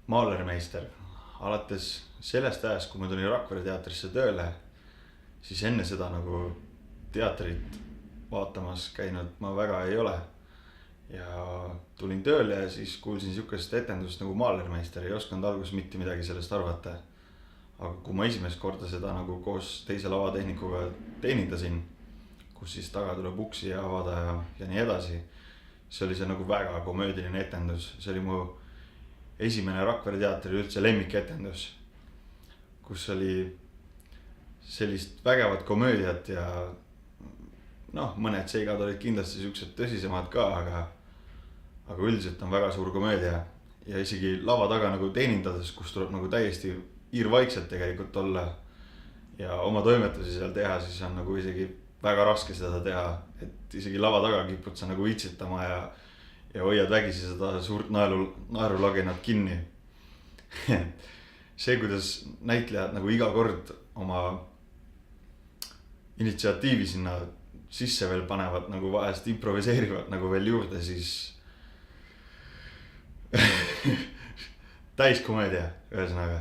Maalermeister. Alates sellest ajast, kui ma tulin Rakvere teatrisse tööle, siis enne seda nagu teatrit vaatamas käinud ma väga ei ole. Ja tulin tööle ja siis kuulsin sihukest etendust nagu Maalermeister, ei osanud alguses mitte midagi sellest arvata. Aga kui ma esimest korda seda nagu koos teise lavatehnikuga teenindasin, kus siis taga tuleb uksi avada ja nii edasi, see oli see nagu väga komöödiline etendus. See oli mu esimene Rakvere teatri üldse lemmiketendus, kus oli sellist vägevat komöödiat ja mõned seigad olid kindlasti siuksed tõsisemad ka, aga üldiselt on väga suur komöödia ja isegi lava taga nagu teenindades, kus tuleb nagu täiesti iirvaikselt tegelikult olla ja oma toimetusi seal teha, siis on nagu isegi väga raske seda teha, et isegi lava taga kipud sa nagu vitsitama ja hoiad vägisi seda suurt naerulaginat kinni. See, kuidas näitlejad nagu iga kord oma initsiatiivi sinna sisse veel panevad, nagu vahest improviseerivad nagu veel juurde, siis täiskomöödia ühesõnaga.